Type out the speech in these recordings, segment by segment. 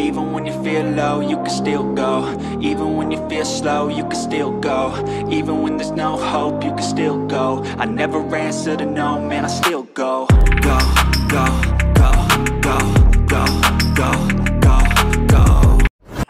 Even when you feel low, you can still go. Even when you feel slow, you can still go. Even when there's no hope, you can still go. I never answer to no, man, I still go. Go, go, go, go, go, go, go, go.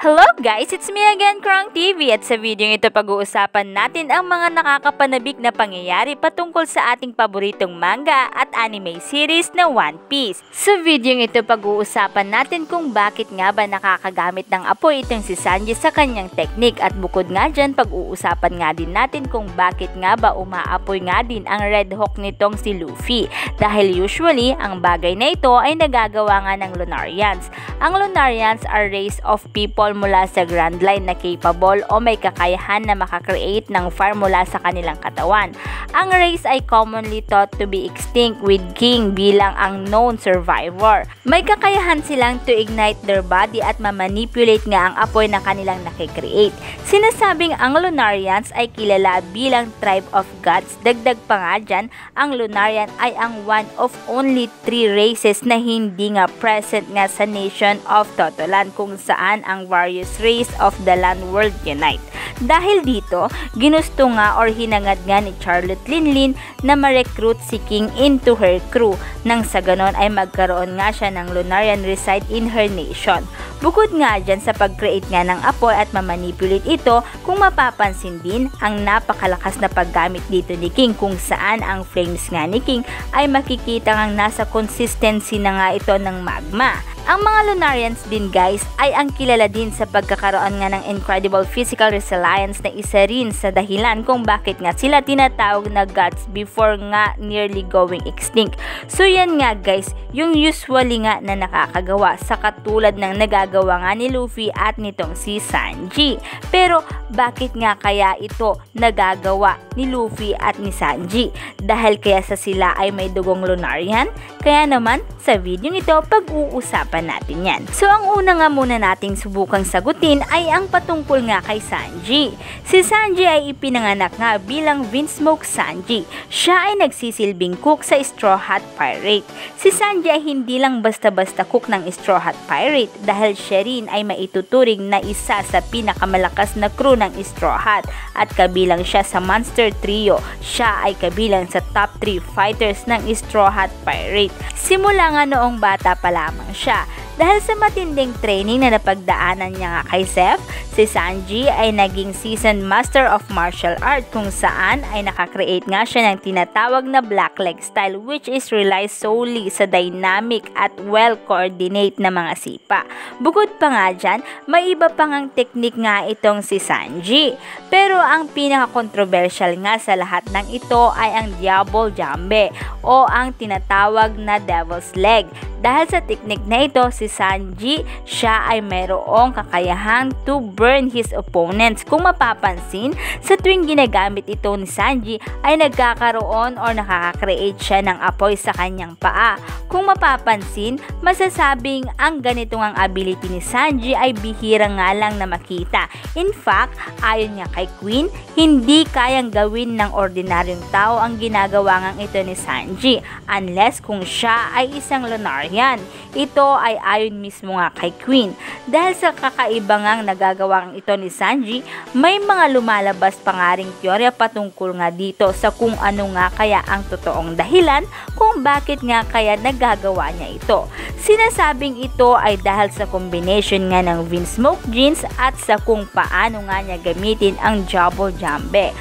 Hello guys! It's me again, Krang TV, at sa video ito pag-uusapan natin ang mga nakakapanabik na pangyayari patungkol sa ating paboritong manga at anime series na One Piece. Sa video ito pag-uusapan natin kung bakit nga ba nakakagamit ng apoy itong si Sanji sa kanyang teknik, at bukod nga dyan pag-uusapan nga din natin kung bakit nga ba umaapoy nga din ang Red Hawk nitong si Luffy, dahil usually ang bagay na ito ay nagagawa nga ng Lunarians. Ang Lunarians are race of people mula sa Grand Line na capable o may kakayahan na makakreate ng fire mula sa kanilang katawan. Ang race ay commonly thought to be extinct, with King bilang ang known survivor. May kakayahan silang to ignite their body at mamanipulate nga ang apoy na kanilang nakikreate. Sinasabing ang Lunarians ay kilala bilang tribe of gods. Dagdag pa nga dyan, ang Lunarian ay ang one of only 3 races na hindi nga present nga sa Nation of Totolan, kung saan ang various race of the land world unite. Dahil dito, ginusto nga or hinangad nga ni Charlotte Linlin na ma-recruit si King into her crew, nang sa ganon ay magkaroon nga siya ng Lunarian reside in her nation. Bukod nga dyan sa pag-create nga ng apoy at mamanipulate ito, kung mapapansin din ang napakalakas na paggamit dito ni King, kung saan ang flames nga ni King ay makikita ngang nasa consistency na nga ito ng magma. Ang mga Lunarians din guys ay ang kilala din sa pagkakaroon nga ng incredible physical resilience, na isa rin sa dahilan kung bakit nga sila tinatawag na gods before nga nearly going extinct. So yan nga guys, yung usually nga na nakakagawa sa katulad ng nagagawa nga ni Luffy at nitong si Sanji. Pero bakit nga kaya ito nagagawa ni Luffy at ni Sanji? Dahil kaya sa sila ay may dugong Lunarian? Kaya naman sa video ito pag-uusapan natin yan. So ang una nga muna nating subukang sagutin ay ang patungkol nga kay Sanji. Si Sanji ay ipinanganak nga bilang Vinsmoke Sanji. Siya ay nagsisilbing cook sa Straw Hat Pirate. Si Sanji ay hindi lang basta-basta cook ng Straw Hat Pirate, dahil siya rin ay maituturing na isa sa pinakamalakas na crew ng Straw Hat, at kabilang siya sa Monster Trio. Siya ay kabilang sa top 3 fighters ng Straw Hat Pirate. Simula nga noong bata pa lamang siya. Dahil sa matinding training na napagdaanan niya nga kay Zeph, si Sanji ay naging seasoned master of martial art, kung saan ay nakakreate nga siya ng tinatawag na black leg style, which is relies solely sa dynamic at well-coordinate na mga sipa. Bukod pa nga dyan, may iba pang ang teknik nga itong si Sanji. Pero ang pinaka-controversial nga sa lahat ng ito ay ang Double Jambe o ang tinatawag na Devil's Leg. Dahil sa teknik na ito, si Sanji, siya ay mayroong kakayahang to burn his opponents. Kung mapapansin, sa tuwing ginagamit ito ni Sanji, ay nagkakaroon o nakaka-create siya ng apoy sa kanyang paa. Kung mapapansin, masasabing ang ganitong ang ability ni Sanji ay bihira nga lang na makita. In fact, ayon nga kay Queen, hindi kayang gawin ng ordinaryong tao ang ginagawa ngang ito ni Sanji, unless kung siya ay isang Lunarian. Ito ay ayon mismo nga kay Queen. Dahil sa kakaiba ngang nagagawa ito ni Sanji, may mga lumalabas pa nga ring teorya patungkol nga dito sa kung ano nga kaya ang totoong dahilan kung bakit nga kaya nagagawa niya ito. Sinasabing ito ay dahil sa combination nga ng Vinsmoke genes at sa kung paano nga niya gamitin ang Double Jambe.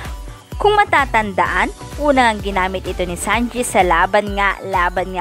Kung matatandaan, unang ginamit ito ni Sanji sa laban nga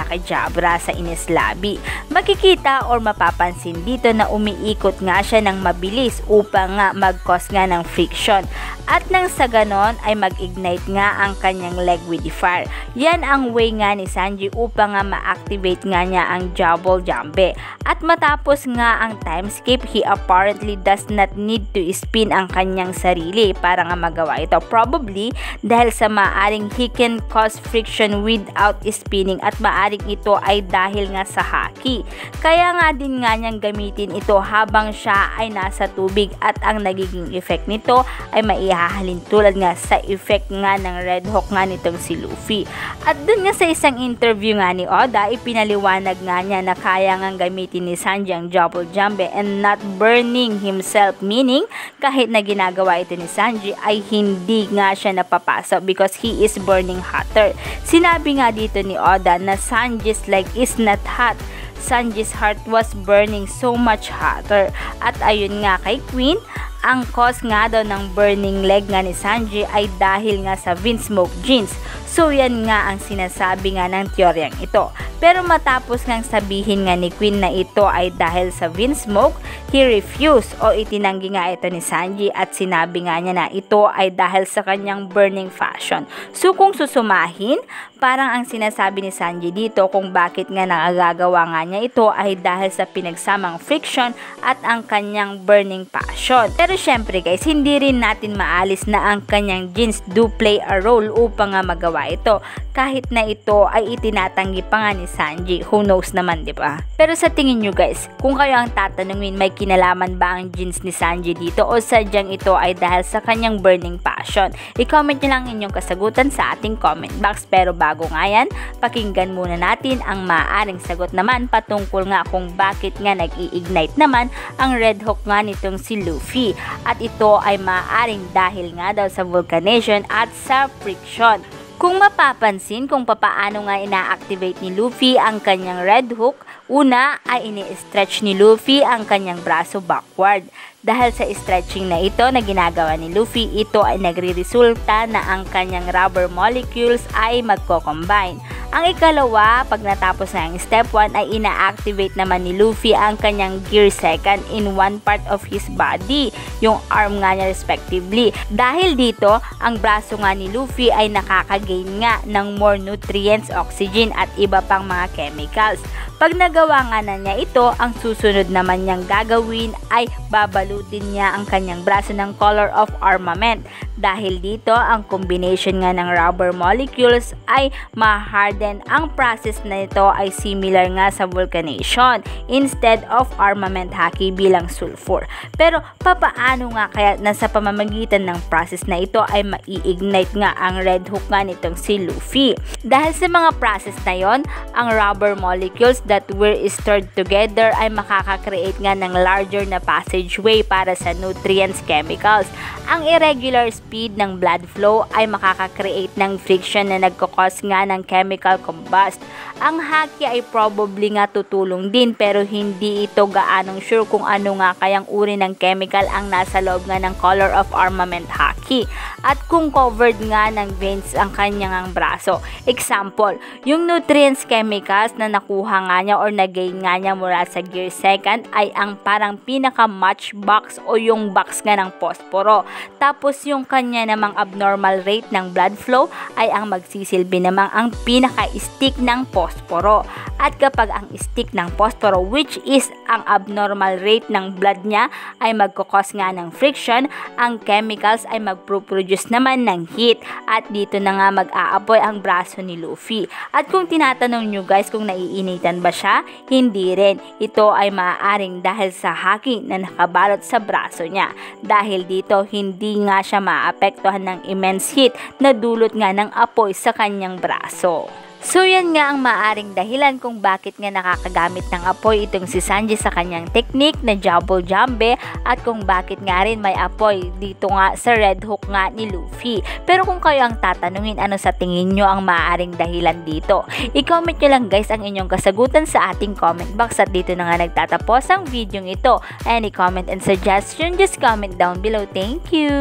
kay Jabra sa Ines Lobby. Makikita or mapapansin dito na umiikot nga siya ng mabilis upang nga mag-cause nga ng friction. At nang sa ganon ay mag-ignite nga ang kanyang leg with the fire. Yan ang way nga ni Sanji upang nga ma-activate nga niya ang Double Jambe. At matapos nga ang time skip, he apparently does not need to spin ang kanyang sarili para nga magawa ito. Probably dahil sa maaring he can cause friction without spinning at maaring ito ay dahil nga sa haki. Kaya nga din nga niyang gamitin ito habang siya ay nasa tubig at ang nagiging effect nito ay maihahalin tulad nga sa effect nga ng Red Hook nga nitong si Luffy. At dun nga sa isang interview nga ni Oda, ipinaliwanag nga niya na kaya nga gamitin ni Sanji ang Double Jump and not burning himself, meaning kahit na ginagawa ito ni Sanji ay hindi nga siya napapasok because he is burning hotter. Sinabi nga dito ni Oda na Sanji's leg is not hot, Sanji's heart was burning so much hotter. At ayun nga kay Queen, ang cause nga daw ng burning leg nga ni Sanji ay dahil nga sa Vinsmoke jeans. So yan nga ang sinasabi nga ng teoryang ito. Pero matapos ngang sabihin nga ni Queen na ito ay dahil sa Vinsmoke, he refused o itinanggi nga ito ni Sanji at sinabi nga niya na ito ay dahil sa kanyang burning fashion. So kung susumahin, parang ang sinasabi ni Sanji dito kung bakit nga nakagagawa nga niya ito ay dahil sa pinagsamang friction at ang kanyang burning passion. Pero syempre guys, hindi rin natin maalis na ang kanyang jeans do play a role upang nga magawa ito. Kahit na ito ay itinatanggi pa nga ni Sanji, who knows naman, di ba? Pero sa tingin nyo guys, kung kayo ang tatanungin, may kinalaman ba ang jeans ni Sanji dito o sadyang ito ay dahil sa kanyang burning passion? I-comment nyo lang inyong kasagutan sa ating comment box. Pero bago nga yan, pakinggan muna natin ang maaaring sagot naman patungkol nga kung bakit nga nag-i-ignite naman ang Red Hook nga nitong si Luffy. At ito ay maaaring dahil nga daw sa vulcanization at sa friction. Kung mapapansin kung papaano nga ina-activate ni Luffy ang kanyang Red Hook, una ay ini-stretch ni Luffy ang kanyang braso backward. Dahil sa stretching na ito na ginagawa ni Luffy, ito ay nagre-resulta na ang kanyang rubber molecules ay magko-combine. Ang ikalawa, pag natapos na ang step 1 ay ina-activate naman ni Luffy ang kanyang gear second in one part of his body, yung arm nga niya respectively. Dahil dito, ang braso nga ni Luffy ay nakaka-gain nga ng more nutrients, oxygen at iba pang mga chemicals. Pag nagawa nga na niya ito, ang susunod naman niyang gagawin ay babalutin niya ang kanyang braso ng color of armament. Dahil dito, ang combination nga ng rubber molecules ay ma-harden. Ang process na ito ay similar nga sa vulcanization instead of armament haki bilang sulfur. Pero papaano nga kaya na sa pamamagitan ng process na ito ay mai-ignite nga ang Red Hook nga nitong si Luffy? Dahil sa mga process na yon, ang rubber molecules that were stirred together ay makaka-create nga ng larger na passageway para sa nutrients chemicals. Ang irregular speed ng blood flow ay makaka-create ng friction na nagkakos nga ng chemical combust. Ang haki ay probably nga tutulong din pero hindi ito gaanong sure kung ano nga kayang uri ng chemical ang nasa loob nga ng color of armament haki at kung covered nga ng veins ang kanyang braso. Example, yung nutrients chemicals na nakuha nga niya or nagain nga niya mula sa gear second ay ang parang pinaka matchbox o yung box nga ng posporo. Tapos yung kanya namang abnormal rate ng blood flow ay ang magsisilbi namang ang pinaka-stick ng posporo. At kapag ang stick ng posporo, which is ang abnormal rate ng blood niya, ay magkakos nga ng friction, ang chemicals ay magproproduce naman ng heat. At dito na nga mag-aapoy ang braso ni Luffy. At kung tinatanong nyo guys kung naiinitan ba siya, hindi rin. Ito ay maaaring dahil sa haki na nakabalot sa braso niya. Dahil dito, hindi nga siya maapektuhan ng immense heat na dulot nga ng apoy sa kanyang braso. So yan nga ang maaring dahilan kung bakit nga nakakagamit ng apoy itong si Sanji sa kanyang technique na Double Jumbe at kung bakit nga rin may apoy dito nga sa Red Hook nga ni Luffy. Pero kung kayo ang tatanungin ano sa tingin nyo ang maaring dahilan dito, i-comment nyo lang guys ang inyong kasagutan sa ating comment box at dito na nga nagtatapos ang video ito. Any comment and suggestion, just comment down below. Thank you!